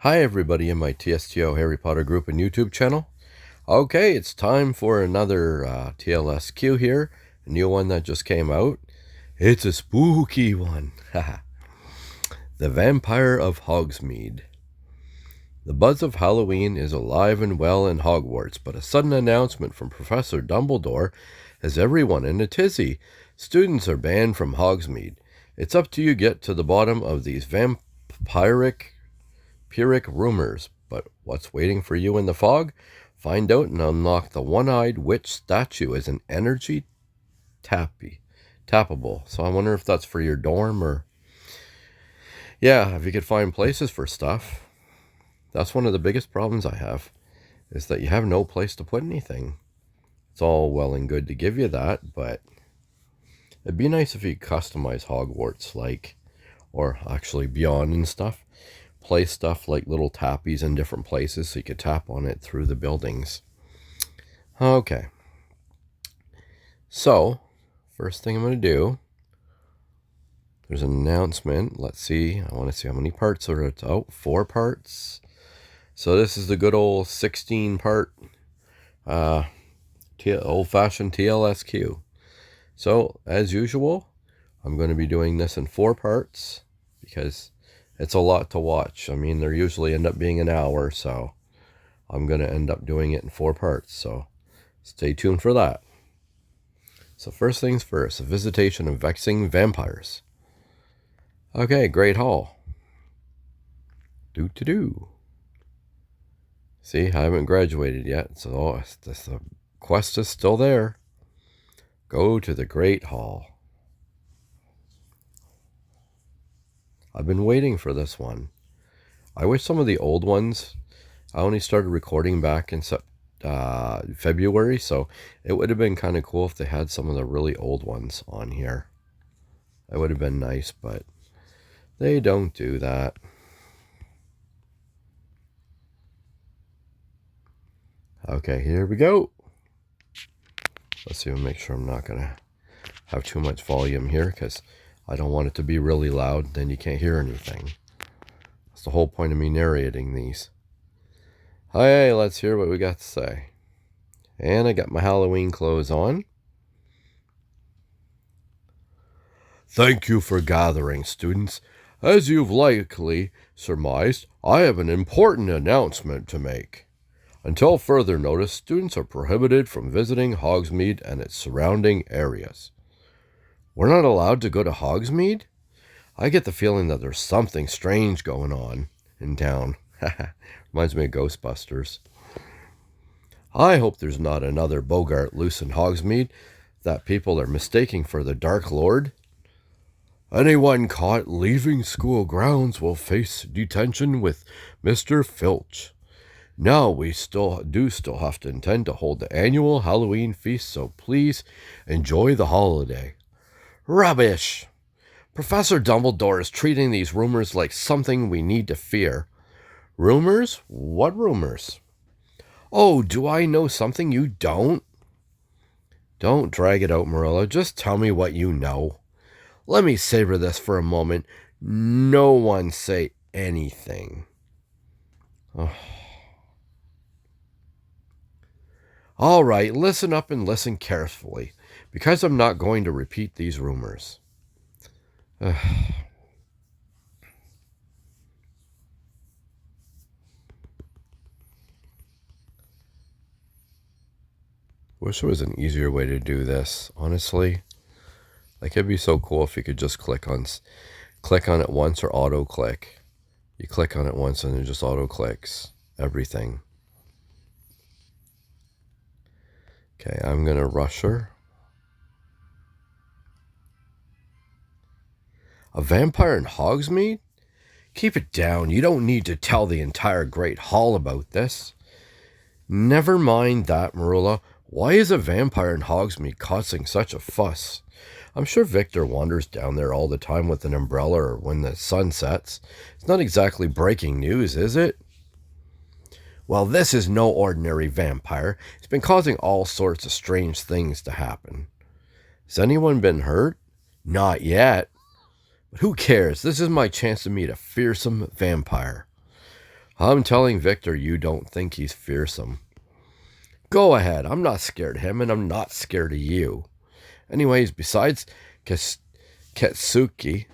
Hi everybody in my TSTO Harry Potter group and YouTube channel. Okay, it's time for another TLSQ here, a new one that just came out. It's a spooky one. The Vampire of Hogsmeade. The buzz of Halloween is alive and well in Hogwarts, but a sudden announcement from Professor Dumbledore has everyone in a tizzy. Students are banned from Hogsmeade. It's up to you to get to the bottom of these vampiric rumors, but what's waiting for you in the fog? Find out and unlock the one-eyed witch statue as an energy tappable. So I wonder if that's for your dorm or... Yeah, if you could find places for stuff. That's one of the biggest problems I have, is that you have no place to put anything. It's all well and good to give you that, but it'd be nice if you could customize Hogwarts, or actually beyond and stuff. Place stuff like little tappies in different places so you could tap on it through the buildings. Okay. So, first thing I'm going to do, there's an announcement. Let's see. I want to see how many parts are it. Oh, 4 parts. So this is the good old 16-part old-fashioned TLSQ. So, as usual, I'm going to be doing this in 4 parts because it's a lot to watch. I mean, they usually end up being an hour, so I'm going to end up doing it in 4 parts. So stay tuned for that. So first things first, a visitation of vexing vampires. Okay, Great Hall. Do. See, I haven't graduated yet, so the quest is still there. Go to the Great Hall. I've been waiting for this one. I wish some of the old ones, I only started recording back in February, so it would have been kind of cool if they had some of the really old ones on here. That would have been nice, but they don't do that. Okay, here we go. Let's see, make sure I'm not going to have too much volume here, because I don't want it to be really loud, then you can't hear anything. That's the whole point of me narrating these. Hey, let's hear what we got to say. And I got my Halloween clothes on. Thank you for gathering, students. As you've likely surmised, I have an important announcement to make. Until further notice, students are prohibited from visiting Hogsmeade and its surrounding areas. We're not allowed to go to Hogsmeade? I get the feeling that there's something strange going on in town. Reminds me of Ghostbusters. I hope there's not another Bogart loose in Hogsmeade that people are mistaking for the Dark Lord. Anyone caught leaving school grounds will face detention with Mr. Filch. Now we still have to intend to hold the annual Halloween feast, so please enjoy the holiday. Rubbish! Professor Dumbledore is treating these rumors like something we need to fear. Rumors? What rumors? Oh, do I know something you don't? Don't drag it out, Marilla. Just tell me what you know. Let me savor this for a moment. No one say anything. Oh. All right, listen up and listen carefully, because I'm not going to repeat these rumors. Wish there was an easier way to do this, honestly. Like, it'd be so cool if you could just click on it once or auto click. You click on it once and it just auto clicks everything. Okay, I'm going to rush her. A vampire in Hogsmeade? Keep it down. You don't need to tell the entire Great Hall about this. Never mind that, Marilla. Why is a vampire in Hogsmeade causing such a fuss? I'm sure Victor wanders down there all the time with an umbrella or when the sun sets. It's not exactly breaking news, is it? Well, this is no ordinary vampire. He's been causing all sorts of strange things to happen. Has anyone been hurt? Not yet. But who cares? This is my chance to meet a fearsome vampire. I'm telling Victor you don't think he's fearsome. Go ahead, I'm not scared of him, and I'm not scared of you. Anyways, besides Ketsuki,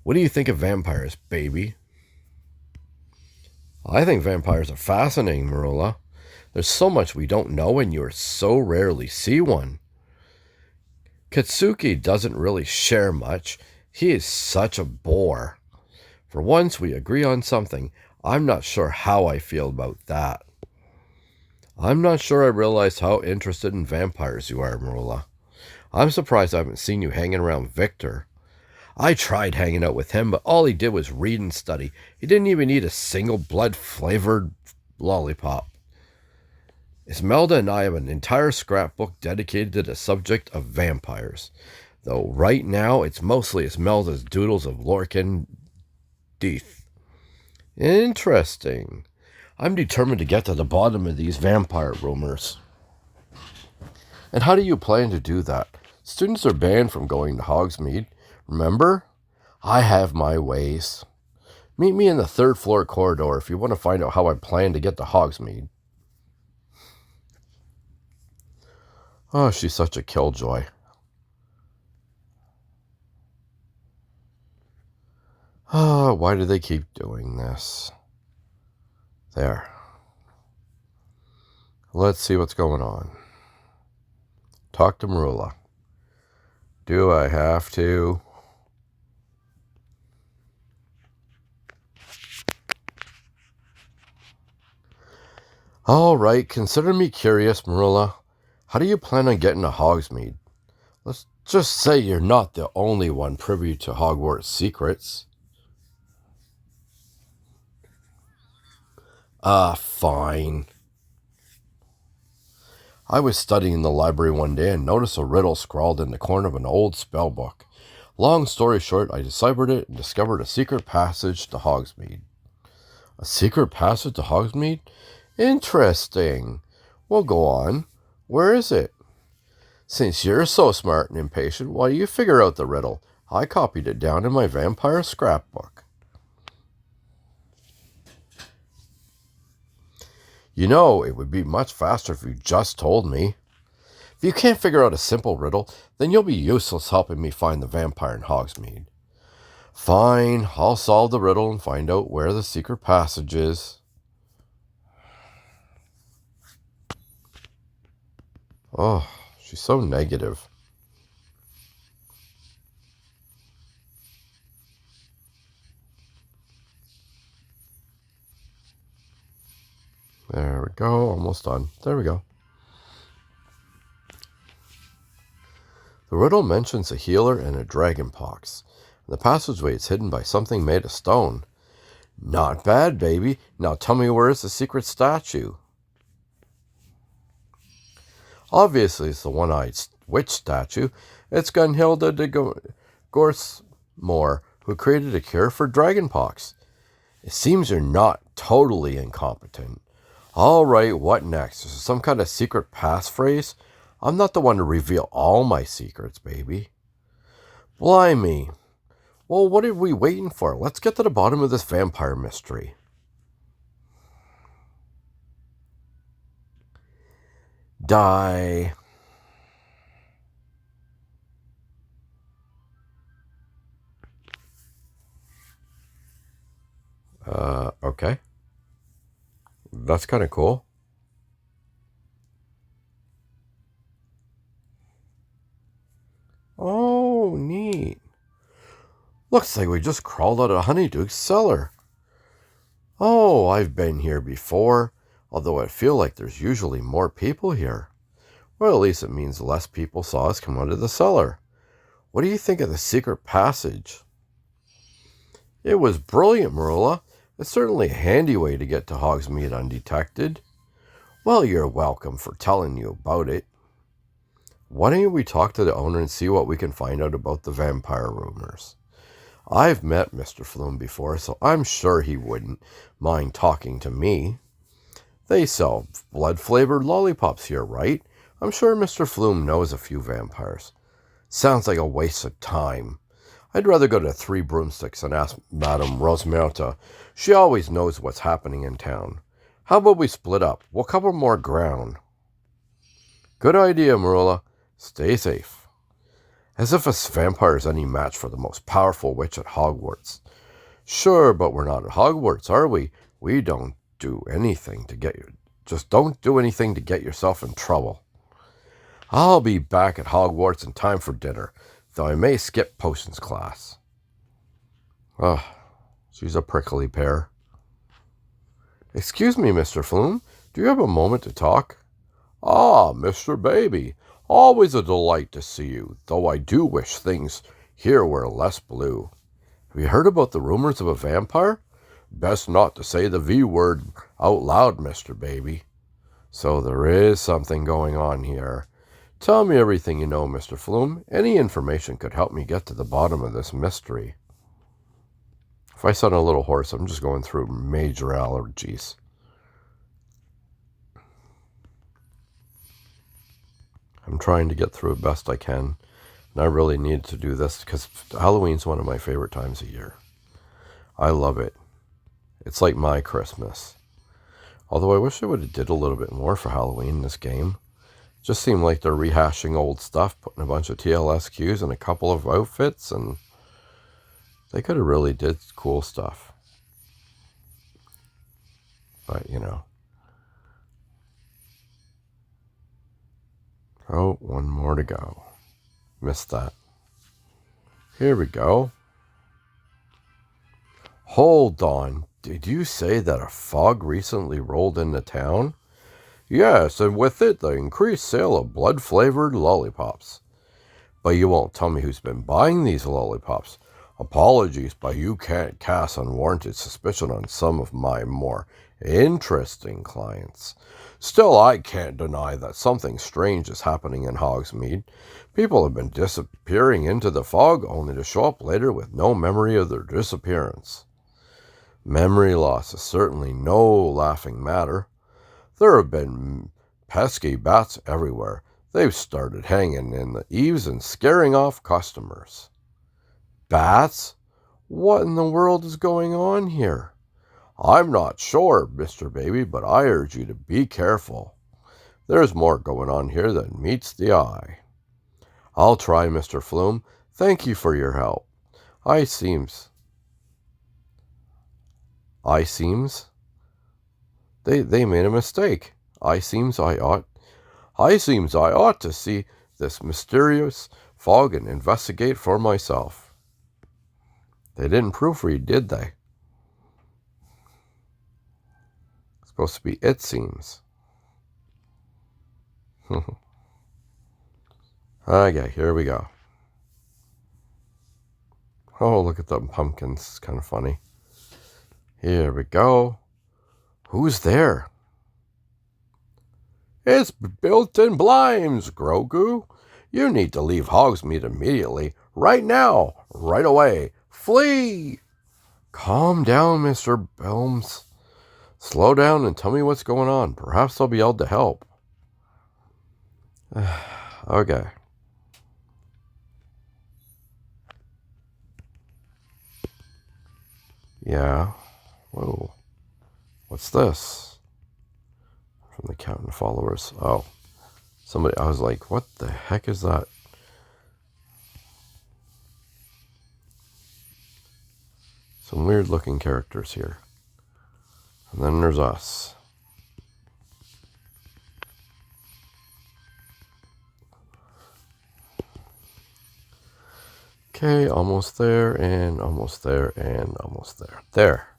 what do you think of vampires, baby? I think vampires are fascinating, Marilla. There's so much we don't know, and you so rarely see one. Katsuki doesn't really share much. He is such a bore. For once we agree on something, I'm not sure how I feel about that. I'm not sure I realized how interested in vampires you are, Marilla. I'm surprised I haven't seen you hanging around Victor. I tried hanging out with him, but all he did was read and study. He didn't even eat a single blood-flavored lollipop. Esmelda and I have an entire scrapbook dedicated to the subject of vampires, though right now it's mostly Esmelda's doodles of Lorcan Death. Interesting. I'm determined to get to the bottom of these vampire rumors. And how do you plan to do that? Students are banned from going to Hogsmeade. Remember? I have my ways. Meet me in the third floor corridor if you want to find out how I plan to get to Hogsmeade. Oh, she's such a killjoy. Oh, why do they keep doing this? There. Let's see what's going on. Talk to Marilla. Do I have to? All right, consider me curious, Marilla. How do you plan on getting to Hogsmeade? Let's just say you're not the only one privy to Hogwarts secrets. Fine. I was studying in the library one day and noticed a riddle scrawled in the corner of an old spell book. Long story short, I deciphered it and discovered a secret passage to Hogsmeade. A secret passage to Hogsmeade? Interesting. Well, go on. Where is it? Since you're so smart and impatient, why do you figure out the riddle? I copied it down in my vampire scrapbook. You know, it would be much faster if you just told me. If you can't figure out a simple riddle, then you'll be useless helping me find the vampire in Hogsmeade. Fine, I'll solve the riddle and find out where the secret passage is. Oh, she's so negative. There we go, almost done. There we go. The riddle mentions a healer and a dragon pox. The passageway is hidden by something made of stone. Not bad, baby. Now tell me, where is the secret statue? Obviously, it's the one-eyed witch statue. It's Gunhilda de Gorsmore, who created a cure for dragonpox. It seems you're not totally incompetent. All right, what next? Is there some kind of secret passphrase? I'm not the one to reveal all my secrets, baby. Blimey. Well, what are we waiting for? Let's get to the bottom of this vampire mystery. Die. Okay. That's kind of cool. Oh, neat. Looks like we just crawled out of Honeyduke's cellar. Oh, I've been here before, although I feel like there's usually more people here. Well, at least it means less people saw us come out of the cellar. What do you think of the secret passage? It was brilliant, Marilla. It's certainly a handy way to get to Hogsmeade undetected. Well, you're welcome for telling you about it. Why don't we talk to the owner and see what we can find out about the vampire rumors? I've met Mr. Flume before, so I'm sure he wouldn't mind talking to me. They sell blood-flavored lollipops here, right? I'm sure Mr. Flume knows a few vampires. Sounds like a waste of time. I'd rather go to Three Broomsticks and ask Madame Rosmerta. She always knows what's happening in town. How about we split up? We'll cover more ground. Good idea, Marilla. Stay safe. As if a vampire's any match for the most powerful witch at Hogwarts. Sure, but we're not at Hogwarts, are we? We don't do anything to get you. Just don't do anything to get yourself in trouble. I'll be back at Hogwarts in time for dinner, though I may skip potions class. Oh, she's a prickly pear. Excuse me, Mr. Flume. Do you have a moment to talk? Ah, Mr. Baby. Always a delight to see you, though I do wish things here were less blue. Have you heard about the rumors of a vampire? Best not to say the V word out loud, Mr. Baby. So there is something going on here. Tell me everything you know, Mr. Flume. Any information could help me get to the bottom of this mystery. If I sound a little hoarse, I'm just going through major allergies. I'm trying to get through it best I can. And I really need to do this because Halloween's one of my favorite times of year. I love it. It's like my Christmas. Although I wish I would have did a little bit more for Halloween in this game. It just seemed like they're rehashing old stuff, putting a bunch of TLSQs and a couple of outfits, and they could have really did cool stuff. But, you know. Oh, one more to go. Missed that. Here we go. Hold on. Did you say that a fog recently rolled into town? Yes, and with it the increased sale of blood-flavored lollipops. But you won't tell me who's been buying these lollipops. Apologies, but you can't cast unwarranted suspicion on some of my more interesting clients. Still, I can't deny that something strange is happening in Hogsmeade. People have been disappearing into the fog only to show up later with no memory of their disappearance. Memory loss is certainly no laughing matter. There have been pesky bats everywhere. They've started hanging in the eaves and scaring off customers. Bats? What in the world is going on here? I'm not sure, Mr. Baby, but I urge you to be careful. There's more going on here than meets the eye. I'll try, Mr. Flume. Thank you for your help. I seems. They made a mistake. I seems I ought to see this mysterious fog and investigate for myself. They didn't proofread, did they? It's supposed to be it seems. Okay, here we go. Oh, look at the pumpkins. It's kind of funny. Here we go. Who's there? It's built-in blinds, Grogu. You need to leave Hogsmeade immediately. Right now. Right away. Flee! Calm down, Mr. Belms. Slow down and tell me what's going on. Perhaps I'll be able to help. Okay. Yeah. Whoa. What's this? From the Count and Followers. Oh. Somebody, I was like, what the heck is that? Some weird looking characters here. And then there's us. Okay, almost there, and almost there, and almost there. There.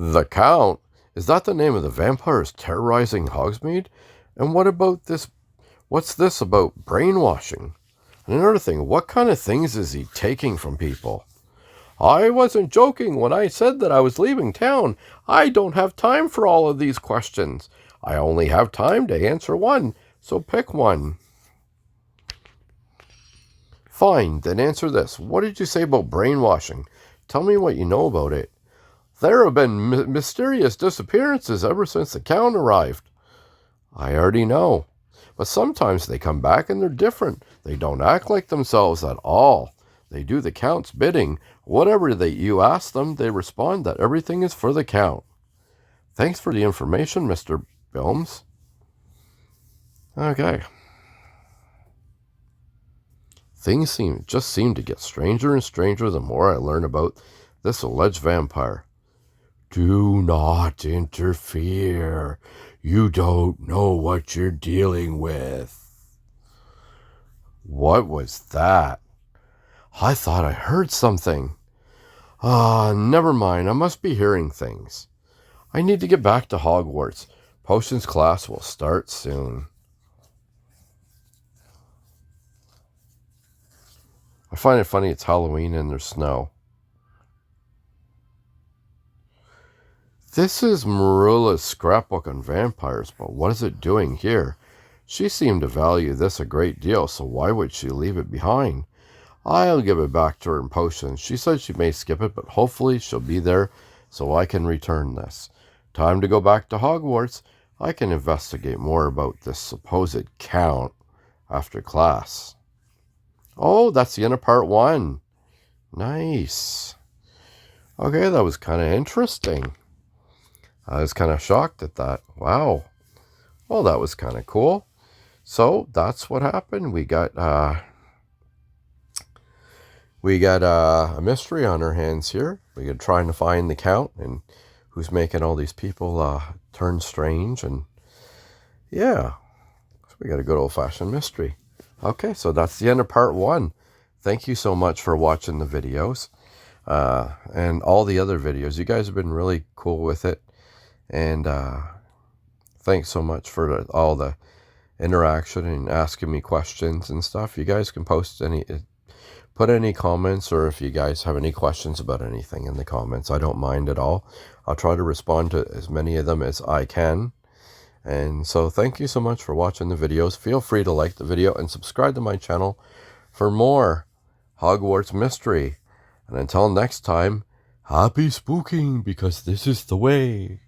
The Count? Is that the name of the vampires terrorizing Hogsmeade? And what about this? What's this about brainwashing? And another thing, what kind of things is he taking from people? I wasn't joking when I said that I was leaving town. I don't have time for all of these questions. I only have time to answer one, so pick one. Fine, then answer this. What did you say about brainwashing? Tell me what you know about it. There have been mysterious disappearances ever since the Count arrived. I already know. But sometimes they come back and they're different. They don't act like themselves at all. They do the count's bidding. Whatever you ask them, they respond that everything is for the count. Thanks for the information, Mr. Bilms. Okay. Things just seem to get stranger and stranger the more I learn about this alleged vampire. Do not interfere. You don't know what you're dealing with. What was that? I thought I heard something. Never mind. I must be hearing things. I need to get back to Hogwarts. Potions class will start soon. I find it funny it's Halloween and there's snow. This is Marilla's scrapbook on vampires, but what is it doing here? She seemed to value this a great deal, so why would she leave it behind? I'll give it back to her in potions. She said she may skip it, but hopefully she'll be there so I can return this. Time to go back to Hogwarts. I can investigate more about this supposed count after class. Oh, that's the end of part 1. Nice. Okay, that was kind of interesting. I was kind of shocked at that. Wow. Well, that was kind of cool. So that's what happened. We got a mystery on our hands here. We're trying to find the count and who's making all these people turn strange. And yeah, so we got a good old-fashioned mystery. Okay, so that's the end of part 1. Thank you so much for watching the videos and all the other videos. You guys have been really cool with it. And thanks so much for all the interaction and asking me questions and stuff. You guys can put any comments, or if you guys have any questions about anything in the comments, I don't mind at all. I'll try to respond to as many of them as I can. And so thank you so much for watching the videos. Feel free to like the video and subscribe to my channel for more Hogwarts mystery. And until next time, happy spooking, because this is the way.